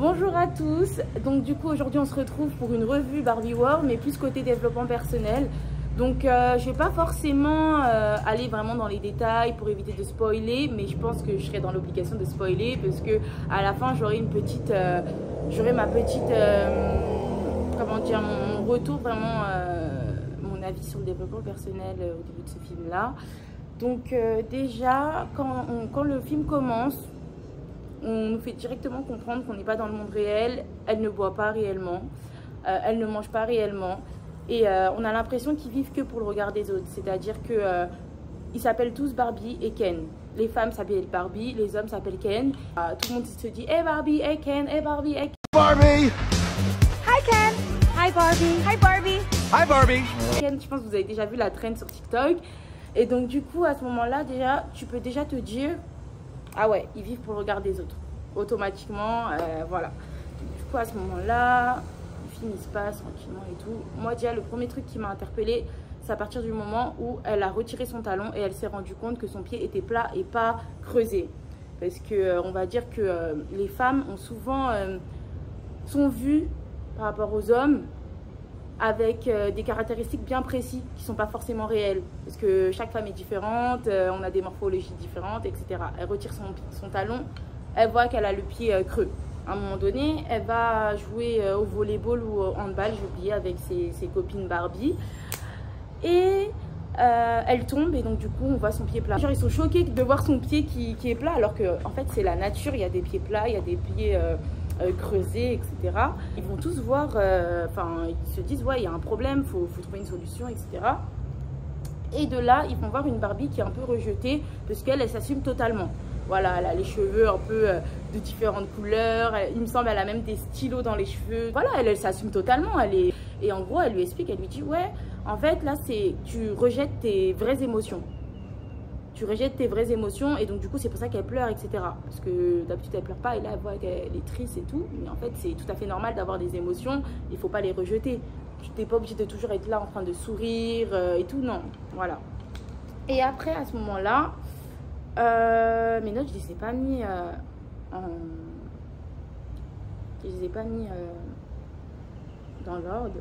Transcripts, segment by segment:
Bonjour à tous, donc du coup aujourd'hui on se retrouve pour une revue Barbie World mais plus côté développement personnel. Donc je vais pas forcément aller vraiment dans les détails pour éviter de spoiler, mais je pense que je serai dans l'obligation de spoiler parce que à la fin j'aurai une petite, j'aurai ma petite, comment dire, mon retour vraiment, mon avis sur le développement personnel au début de ce film là. Donc déjà quand le film commence, on nous fait directement comprendre qu'on n'est pas dans le monde réel. Elle ne boit pas réellement, elle ne mange pas réellement. Et on a l'impression qu'ils vivent que pour le regard des autres. C'est-à-dire que ils s'appellent tous Barbie et Ken. Les femmes s'appellent Barbie, les hommes s'appellent Ken. Tout le monde se dit hey Barbie, hey Ken, hey Barbie, hey Ken. Barbie! Hi Ken! Hi Barbie! Hi Barbie! Hi Barbie! Ken, je pense que vous avez déjà vu la trend sur TikTok. Et donc du coup à ce moment-là déjà, tu peux déjà te dire ah ouais, ils vivent pour le regard des autres. Automatiquement, voilà. Du coup à ce moment-là, il se passe tranquillement et tout. Moi déjà le premier truc qui m'a interpellée, c'est à partir du moment où elle a retiré son talon et elle s'est rendue compte que son pied était plat et pas creusé. Parce que on va dire que les femmes ont souvent sont vues par rapport aux hommes avec des caractéristiques bien précises qui ne sont pas forcément réelles. Parce que chaque femme est différente, on a des morphologies différentes, etc. Elle retire son talon, elle voit qu'elle a le pied creux. À un moment donné, elle va jouer au volleyball ou au handball, j'ai oublié, avec ses copines Barbie. Et elle tombe et donc du coup on voit son pied plat. Genre ils sont choqués de voir son pied qui est plat alors que en fait c'est la nature, il y a des pieds plats, il y a des pieds creusés, etc. Ils vont tous voir, enfin ils se disent ouais il y a un problème, faut trouver une solution, etc. Et de là ils vont voir une Barbie qui est un peu rejetée parce qu'elle s'assume totalement. Voilà, elle a les cheveux un peu de différentes couleurs. Il me semble elle a même des stylos dans les cheveux. Voilà, elle s'assume totalement. Et en gros, elle lui explique, elle lui dit ouais, en fait là tu rejettes tes vraies émotions. Tu rejettes tes vraies émotions et donc du coup c'est pour ça qu'elle pleure, etc. Parce que d'habitude elle pleure pas et là elle voit qu'elle est triste et tout. Mais en fait c'est tout à fait normal d'avoir des émotions. Il faut pas les rejeter. Tu n'es pas obligé de toujours être là en train de sourire et tout, non. Voilà. Et après à ce moment-là, mes notes je les ai pas mis dans l'ordre.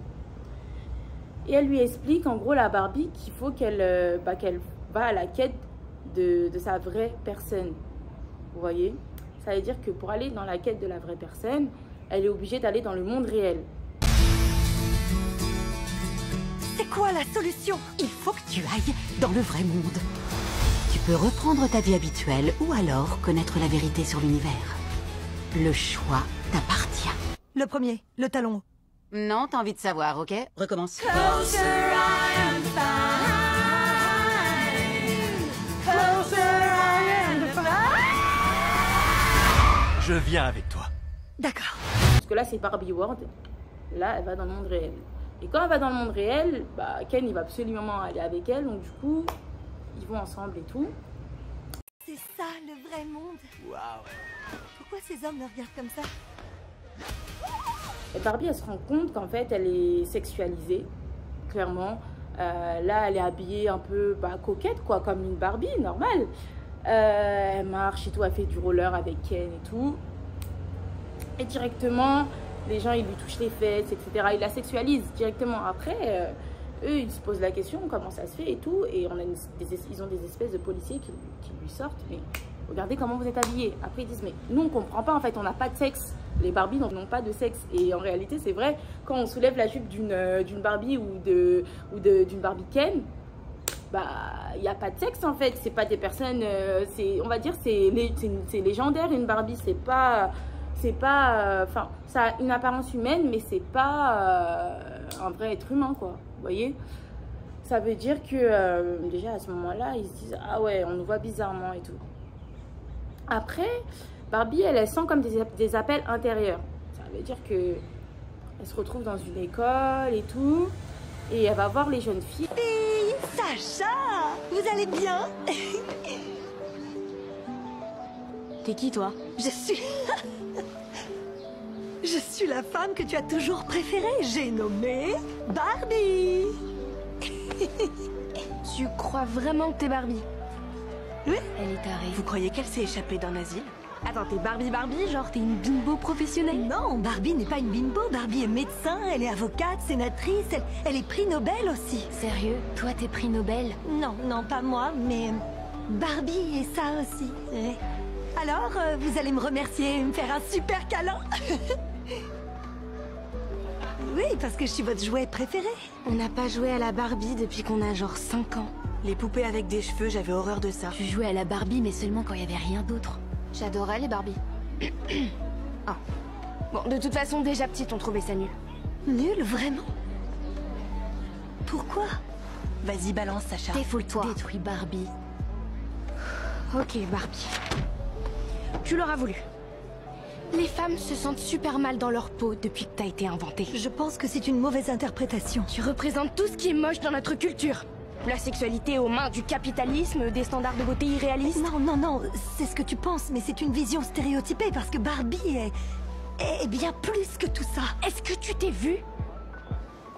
Et elle lui explique en gros la Barbie qu'il faut qu'elle va à la quête de sa vraie personne. Vous voyez, ça veut dire que pour aller dans la quête de la vraie personne, elle est obligée d'aller dans le monde réel. C'est quoi la solution? Il faut que tu ailles dans le vrai monde. Tu peux reprendre ta vie habituelle ou alors connaître la vérité sur l'univers. Le choix t'appartient. Le premier, le talon. Non, t'as envie de savoir, ok? Recommence. Je viens avec toi. D'accord. Parce que là c'est Barbie World, là elle va dans le monde réel. Et quand elle va dans le monde réel, bah, Ken il va absolument aller avec elle, donc du coup ils vont ensemble et tout. C'est ça le vrai monde. Waouh. Pourquoi ces hommes me regardent comme ça? Et Barbie elle se rend compte qu'en fait elle est sexualisée, clairement. Là elle est habillée un peu coquette quoi, comme une Barbie normale. Elle marche et tout, elle fait du roller avec Ken et tout. Et directement les gens ils lui touchent les fesses, etc. Ils la sexualisent directement. Après eux ils se posent la question comment ça se fait et tout. Et on a ils ont des espèces de policiers qui lui sortent. Mais regardez comment vous êtes habillés. Après ils disent mais nous on comprend pas en fait, on n'a pas de sexe. Les Barbies n'ont pas de sexe. Et en réalité c'est vrai, quand on soulève la jupe d'une Barbie ou d'une Barbie Ken, bah il n'y a pas de sexe en fait. C'est pas des personnes, on va dire c'est légendaire une Barbie. C'est pas, enfin ça a une apparence humaine mais c'est pas un vrai être humain quoi. Vous voyez, ça veut dire que déjà à ce moment-là ils se disent ah ouais on nous voit bizarrement et tout. Après Barbie elle sent comme des appels intérieurs. Ça veut dire que elle se retrouve dans une école et tout et elle va voir les jeunes filles. Fille, Sacha, vous allez bien? T'es qui toi? Je suis la femme que tu as toujours préférée. J'ai nommé Barbie. Tu crois vraiment que t'es Barbie? Oui. Elle est tarée. Vous croyez qu'elle s'est échappée d'un asile? Attends, t'es Barbie, genre t'es une bimbo professionnelle? Non, Barbie n'est pas une bimbo. Barbie est médecin, elle est avocate, sénatrice, elle est prix Nobel aussi. Sérieux? Toi t'es prix Nobel? Non, non, pas moi, mais Barbie est ça aussi. Ouais. Alors, vous allez me remercier et me faire un super câlin. Oui, parce que je suis votre jouet préféré. On n'a pas joué à la Barbie depuis qu'on a genre 5 ans. Les poupées avec des cheveux, j'avais horreur de ça. Tu jouais à la Barbie mais seulement quand il y avait rien d'autre. J'adorais les Barbie. Ah. Bon, de toute façon, déjà petite, on trouvait ça nul. Nul, vraiment? Pourquoi? Vas-y, balance, Sacha. Défoule-toi. Détruis Barbie. Ok, Barbie. Tu l'auras voulu. Les femmes se sentent super mal dans leur peau depuis que t'as été inventée. Je pense que c'est une mauvaise interprétation. Tu représentes tout ce qui est moche dans notre culture. La sexualité aux mains du capitalisme, des standards de beauté irréalistes. Non, non, non, c'est ce que tu penses, mais c'est une vision stéréotypée parce que Barbie est bien plus que tout ça. Est-ce que tu t'es vue?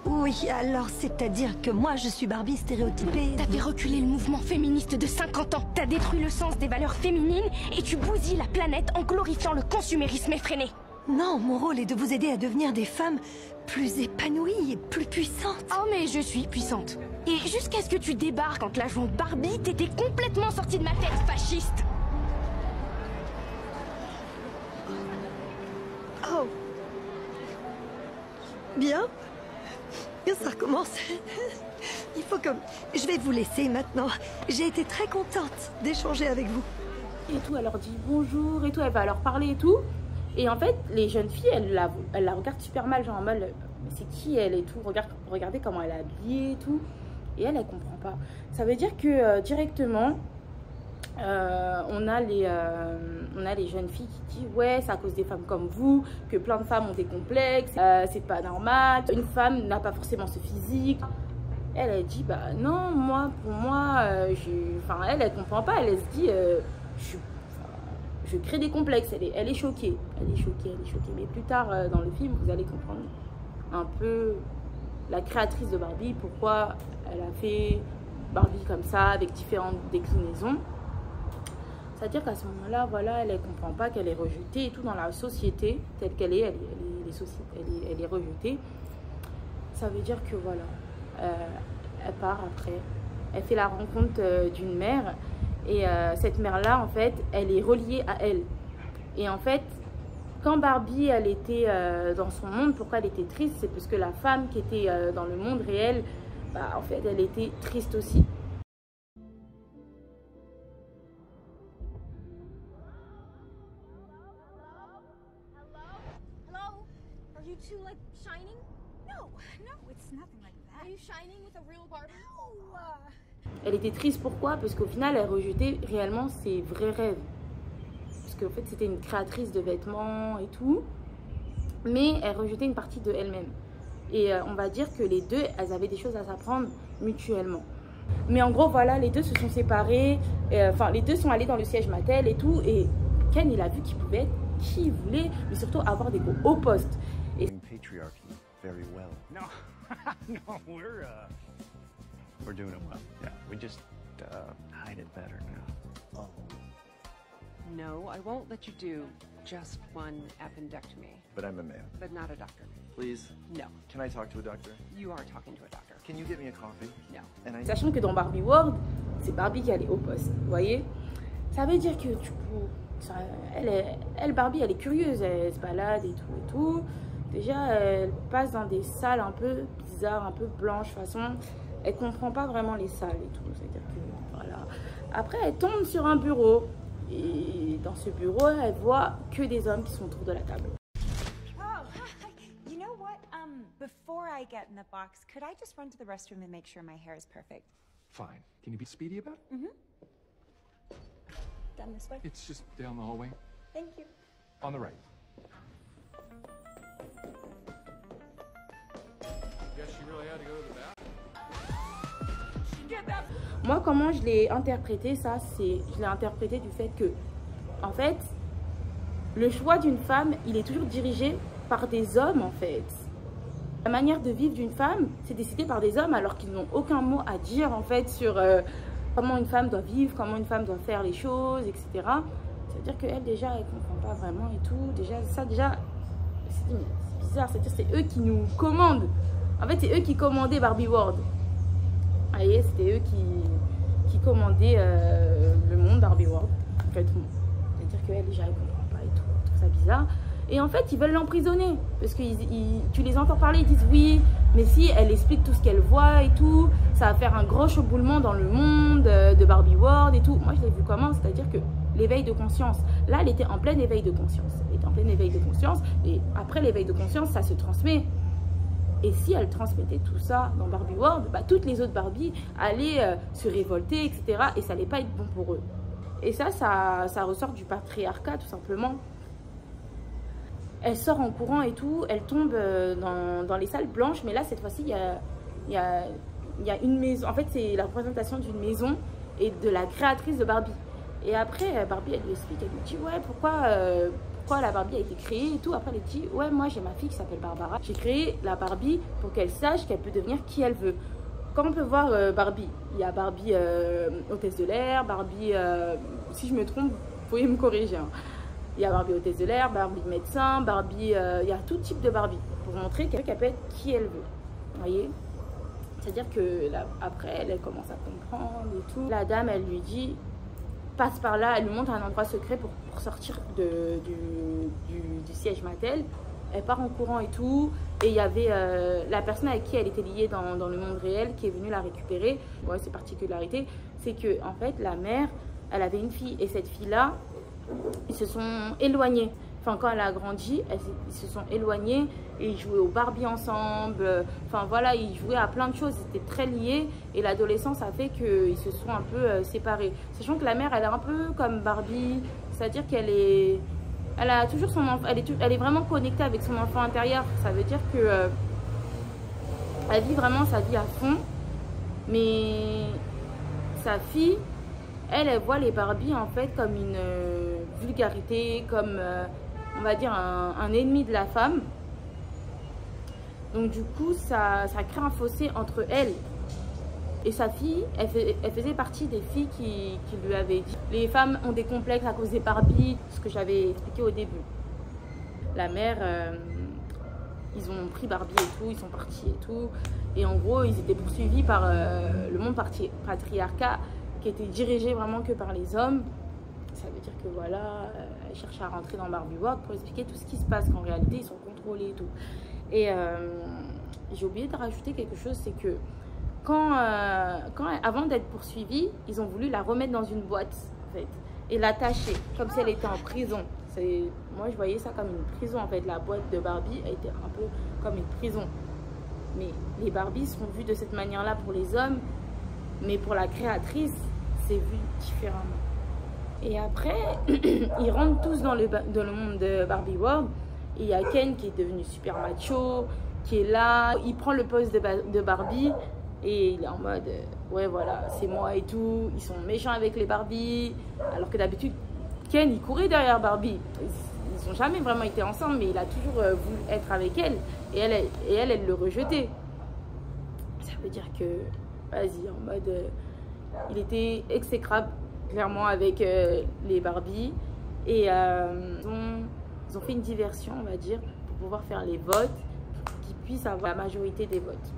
Oui, alors c'est-à-dire que moi je suis Barbie stéréotypée. T'as fait reculer le mouvement féministe de 50 ans. T'as détruit le sens des valeurs féminines et tu bousilles la planète en glorifiant le consumérisme effréné. Non, mon rôle est de vous aider à devenir des femmes plus épanouies et plus puissantes. Oh mais je suis puissante. Et jusqu'à ce que tu débarques en te la jouant Barbie, t'étais complètement sortie de ma tête, fasciste. Oh. Bien. Ça recommence. Il faut comme... Je vais vous laisser maintenant. J'ai été très contente d'échanger avec vous. Et tout, elle leur dit bonjour et tout, elle va leur parler et tout. Et en fait, les jeunes filles, elles la regardent super mal, genre en mode, c'est qui elle et tout, regardez comment elle est habillée et tout. Et elle comprend pas. Ça veut dire que directement, on a les jeunes filles qui disent ouais, c'est à cause des femmes comme vous que plein de femmes ont des complexes, c'est pas normal, une femme n'a pas forcément ce physique. Elle dit bah non, pour moi elle comprend pas, elle se dit je crée des complexes, elle est choquée, mais plus tard dans le film vous allez comprendre un peu la créatrice de Barbie, pourquoi elle a fait Barbie comme ça avec différentes déclinaisons. C'est-à-dire qu'à ce moment-là, voilà, elle ne comprend pas qu'elle est rejetée et tout dans la société telle qu'elle est, elle est rejetée. Ça veut dire que voilà, elle part après, elle fait la rencontre d'une mère et cette mère-là, en fait, elle est reliée à elle. Et en fait, quand Barbie, elle était dans son monde, pourquoi elle était triste? C'est parce que la femme qui était dans le monde réel, bah, en fait, elle était triste aussi. You two like shining? No, it's nothing like that. Are you shining with a real Barbie? No. Elle était triste, pourquoi? Parce qu'au final, elle rejetait réellement ses vrais rêves. Parce qu'en fait, c'était une créatrice de vêtements et tout. Mais elle rejetait une partie de elle-même. Et on va dire que les deux, elles avaient des choses à s'apprendre mutuellement. Mais en gros, voilà, les deux se sont séparés. Enfin, les deux sont allés dans le siège Mattel et tout. Et Ken, il a vu qu'il pouvait être qui il voulait, mais surtout avoir des hauts postes. Et... Patriarchy very well. No, no, we're doing it well. Yeah, we just hide it better now. Oh. No, I won't let you do just one appendectomy. But I'm a man. But not a doctor. Please? No. Can I talk to a doctor? You are talking to a doctor. Can you get me a coffee? No. And Sachant que dans Barbie World, c'est Barbie qui a les hauts postes, vous voyez? Ça veut dire que du coup, elle, Barbie, elle est curieuse, elle se balade et tout. Déjà, elle passe dans des salles un peu bizarres, un peu blanches, façon, elle comprend pas vraiment les salles et tout. C'est-à-dire que, voilà. Après, elle tombe sur un bureau. Et dans ce bureau, elle voit que des hommes qui sont autour de la table. Oh, you know what? Before I get in the box, could I just run to the restroom and make sure my hair is perfect? Fine. Can you be speedy about it? Mm-hmm. Done this way? It's just down the hallway. Thank you. On the right. Guess she really had to go to the bathroom. Moi, comment je l'ai interprété, ça, c'est... Je l'ai interprété du fait que, en fait, le choix d'une femme, il est toujours dirigé par des hommes, en fait. La manière de vivre d'une femme, c'est décidé par des hommes, alors qu'ils n'ont aucun mot à dire, en fait, sur comment une femme doit vivre, comment une femme doit faire les choses, etc. C'est-à-dire qu'elle, déjà, elle comprend pas vraiment et tout. Déjà, ça, déjà, c'est bizarre. C'est-à-dire c'est eux qui nous commandent. En fait, c'est eux qui commandaient Barbie World. Vous voyez, c'était eux qui commandaient le monde Barbie World, complètement. C'est-à-dire qu'elle, déjà, elle comprend pas et tout. Je trouve ça bizarre. Et en fait, ils veulent l'emprisonner. Parce que tu les entends parler, ils disent oui, mais si elle explique tout ce qu'elle voit et tout, ça va faire un gros chamboulement dans le monde de Barbie World et tout. Moi, je l'ai vu comment? C'est-à-dire que l'éveil de conscience. Là, elle était en plein éveil de conscience. Elle était en plein éveil de conscience. Et après l'éveil de conscience, ça se transmet. Et si elle transmettait tout ça dans Barbie World, bah, toutes les autres Barbie allaient se révolter, etc. Et ça n'allait pas être bon pour eux. Et ça ressort du patriarcat, tout simplement. Elle sort en courant et tout, elle tombe dans les salles blanches, mais là, cette fois-ci, il y a une maison. En fait, c'est la représentation d'une maison et de la créatrice de Barbie. Et après, Barbie, elle lui explique, elle lui dit, ouais, pourquoi la Barbie a été créée et tout. Après, elle dit, ouais, moi, j'ai ma fille qui s'appelle Barbara. J'ai créé la Barbie pour qu'elle sache qu'elle peut devenir qui elle veut. Comme on peut voir Barbie, il y a Barbie hôtesse de l'air, Barbie, si je me trompe, vous pouvez me corriger, hein. Il y a Barbie hôtesse de l'air, Barbie médecin, Barbie... il y a tout type de Barbie pour montrer qu'elle peut être qui elle veut. Vous voyez? C'est-à-dire que là, après, elle commence à comprendre et tout. La dame, elle lui dit, passe par là. Elle lui montre un endroit secret pour sortir du siège Mattel. Elle part en courant et tout. Et il y avait la personne avec qui elle était liée dans le monde réel qui est venue la récupérer. Ouais, ses particularités, c'est que en fait, la mère, elle avait une fille. Et cette fille-là, ils se sont éloignés. Enfin, quand elle a grandi, ils se sont éloignés et ils jouaient au Barbie ensemble. Enfin, voilà, ils jouaient à plein de choses. Ils étaient très liés et l'adolescence a fait qu'ils se sont un peu séparés. Sachant que la mère, elle est un peu comme Barbie, c'est-à-dire elle a toujours son enfant, elle est vraiment connectée avec son enfant intérieur. Ça veut dire que elle vit vraiment sa vie à fond, mais sa fille, elle voit les Barbies en fait comme une vulgarité, comme on va dire un ennemi de la femme. Donc du coup, ça crée un fossé entre elle et sa fille. Elle faisait partie des filles qui lui avaient dit les femmes ont des complexes à cause des Barbies, ce que j'avais expliqué au début. La mère, ils ont pris Barbie et tout, ils sont partis et tout. Et en gros, ils étaient poursuivis par le monde patriarcat qui était dirigé vraiment que par les hommes. Ça veut dire que voilà, elle cherche à rentrer dans Barbie World pour expliquer tout ce qui se passe, qu'en réalité ils sont contrôlés et tout. Et j'ai oublié de rajouter quelque chose, c'est que avant d'être poursuivie, ils ont voulu la remettre dans une boîte en fait, et l'attacher comme si elle était en prison. Moi je voyais ça comme une prison en fait, la boîte de Barbie a été un peu comme une prison. Mais les Barbies sont vues de cette manière-là pour les hommes, mais pour la créatrice, c'est vu différemment. Et après, ils rentrent tous dans le monde de Barbie World. Et il y a Ken qui est devenu super macho, qui est là. Il prend le poste de Barbie et il est en mode ouais voilà, c'est moi et tout. Ils sont méchants avec les Barbies. Alors que d'habitude, Ken, il courait derrière Barbie. Ils n'ont jamais vraiment été ensemble, mais il a toujours voulu être avec elle. Et elle le rejetait. Ça veut dire que, vas-y, en mode... il était exécrable, clairement, avec les Barbies. Et ils ont fait une diversion, on va dire, pour pouvoir faire les votes, pour qu'ils puissent avoir la majorité des votes.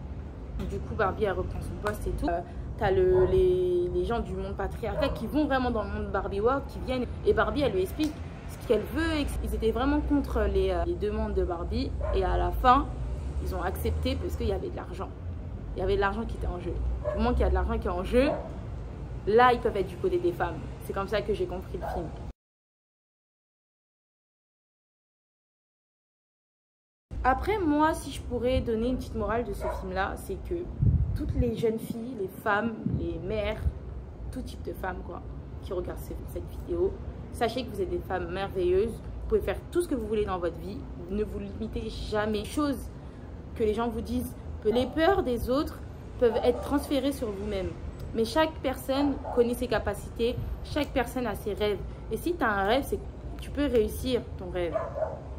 Du coup, Barbie, elle reprend son poste et tout. T'as les gens du monde patriarcal qui vont vraiment dans le monde Barbie World, qui viennent. Et Barbie, elle lui explique ce qu'elle veut. Ils étaient vraiment contre les demandes de Barbie. Et à la fin, ils ont accepté parce qu'il y avait de l'argent. Il y avait de l'argent qui était en jeu. Du moment qu'il y a de l'argent qui est en jeu, là, ils peuvent être du côté des femmes. C'est comme ça que j'ai compris le film. Après, moi, si je pourrais donner une petite morale de ce film-là, c'est que toutes les jeunes filles, les femmes, les mères, tout type de femmes, quoi, qui regardent cette vidéo, sachez que vous êtes des femmes merveilleuses. Vous pouvez faire tout ce que vous voulez dans votre vie. Ne vous limitez jamais. Chose que les gens vous disent, que les peurs des autres peuvent être transférées sur vous-même. Mais chaque personne connaît ses capacités, chaque personne a ses rêves. Et si tu as un rêve, c'est que tu peux réussir ton rêve.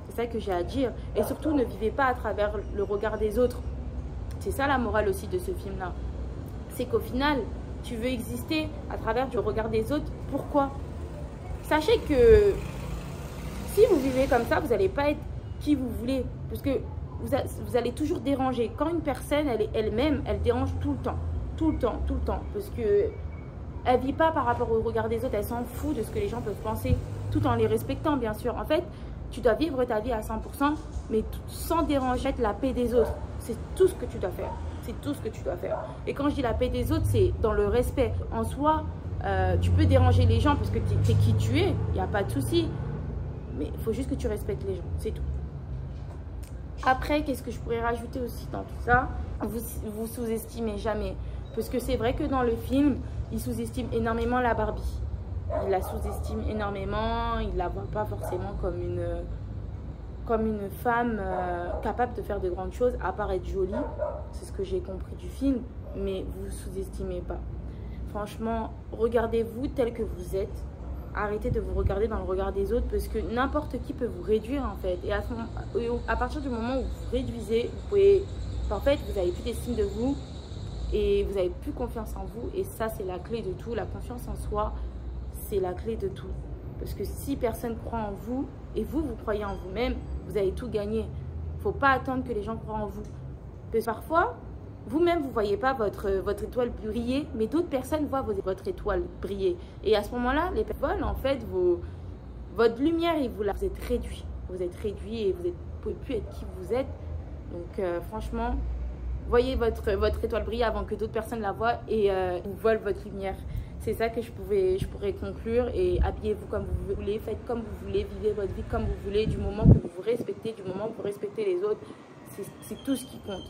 C'est ça que j'ai à dire. Et surtout, ne vivez pas à travers le regard des autres. C'est ça la morale aussi de ce film-là. C'est qu'au final, tu veux exister à travers le regard des autres. Pourquoi? sachez que si vous vivez comme ça, vous n'allez pas être qui vous voulez. Parce que vous allez toujours déranger. Quand une personne, elle-même, elle dérange tout le temps. Tout le temps, tout le temps. Parce que elle ne vit pas par rapport au regard des autres. Elle s'en fout de ce que les gens peuvent penser. Tout en les respectant, bien sûr. En fait, tu dois vivre ta vie à 100%, mais sans déranger la paix des autres. C'est tout ce que tu dois faire. C'est tout ce que tu dois faire. Et quand je dis la paix des autres, c'est dans le respect. En soi, tu peux déranger les gens parce que tu es qui tu es. Il n'y a pas de souci. Mais il faut juste que tu respectes les gens. C'est tout. Après, qu'est-ce que je pourrais rajouter aussi dans tout ça? Vous sous-estimez jamais. Parce que c'est vrai que dans le film, il sous-estime énormément la Barbie. Il la sous-estime énormément. Il ne la voit pas forcément comme une femme capable de faire de grandes choses, à part être jolie. C'est ce que j'ai compris du film. Mais vous ne sous-estimez pas. Franchement, regardez-vous tel que vous êtes. Arrêtez de vous regarder dans le regard des autres parce que n'importe qui peut vous réduire en fait. Et à partir du moment où vous réduisez, vous pouvez, en fait, vous n'avez plus d'estime de vous et vous n'avez plus confiance en vous. Et ça, c'est la clé de tout. La confiance en soi, c'est la clé de tout. Parce que si personne croit en vous et vous croyez en vous-même, vous allez tout gagner. Il ne faut pas attendre que les gens croient en vous. Parce que parfois, vous-même, vous ne voyez pas votre étoile briller, mais d'autres personnes voient votre étoile briller. Et à ce moment-là, les personnes, en fait, votre lumière, vous êtes réduit. Vous êtes réduit et vous ne pouvez plus être qui vous êtes. Donc, franchement, voyez votre étoile briller avant que d'autres personnes la voient et vous volent votre lumière. C'est ça que je pourrais conclure. Et habillez-vous comme vous voulez, faites comme vous voulez, vivez votre vie comme vous voulez, du moment que vous vous respectez, du moment que vous respectez les autres. C'est tout ce qui compte.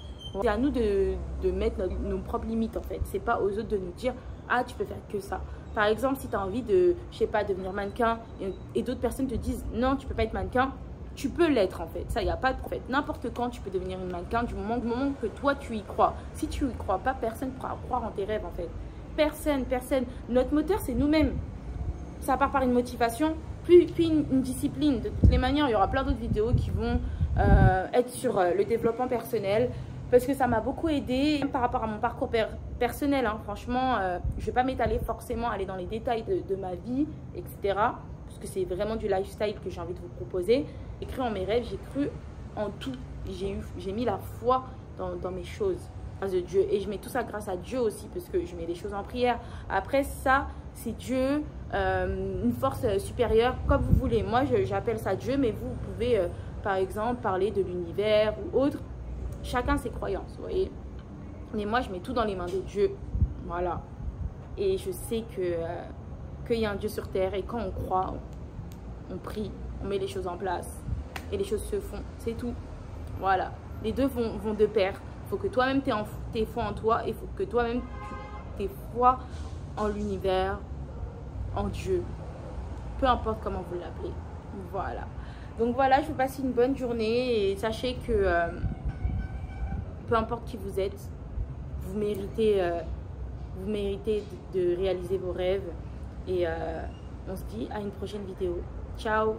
C'est à nous de mettre nos propres limites en fait. C'est pas aux autres de nous dire « Ah, tu peux faire que ça ». Par exemple, si tu as envie de, je sais pas, devenir mannequin et d'autres personnes te disent « Non, tu peux pas être mannequin », tu peux l'être en fait. Ça, il n'y a pas de problème. N'importe quand, tu peux devenir une mannequin du moment que toi, tu y crois. Si tu y crois pas, personne ne pourra croire en tes rêves en fait. Personne. Notre moteur, c'est nous-mêmes. Ça part par une motivation, puis une discipline. De toutes les manières, il y aura plein d'autres vidéos qui vont être sur le développement personnel. Parce que ça m'a beaucoup aidé, même par rapport à mon parcours personnel. Hein. Franchement, je ne vais pas m'étaler forcément, aller dans les détails de ma vie, etc. Parce que c'est vraiment du lifestyle que j'ai envie de vous proposer. J'ai cru en mes rêves, j'ai cru en tout. J'ai mis la foi dans mes choses, grâce à Dieu. Et je mets tout ça grâce à Dieu aussi, parce que je mets les choses en prière. Après ça, c'est Dieu, une force supérieure, comme vous voulez. Moi, j'appelle ça Dieu, mais vous pouvez, par exemple, parler de l'univers ou autre. Chacun ses croyances, vous voyez. Mais moi, je mets tout dans les mains de Dieu. Voilà. Et je sais qu'il y a un Dieu sur terre. Et quand on croit, on prie, on met les choses en place. Et les choses se font. C'est tout. Voilà. Les deux vont de pair. Il faut que toi-même tu aies foi en toi. Et il faut que toi-même tu aies foi en l'univers, en Dieu. Peu importe comment vous l'appelez. Voilà. Donc voilà, je vous passe une bonne journée. Et sachez que... peu importe qui vous êtes, vous méritez de réaliser vos rêves. Et on se dit à une prochaine vidéo. Ciao!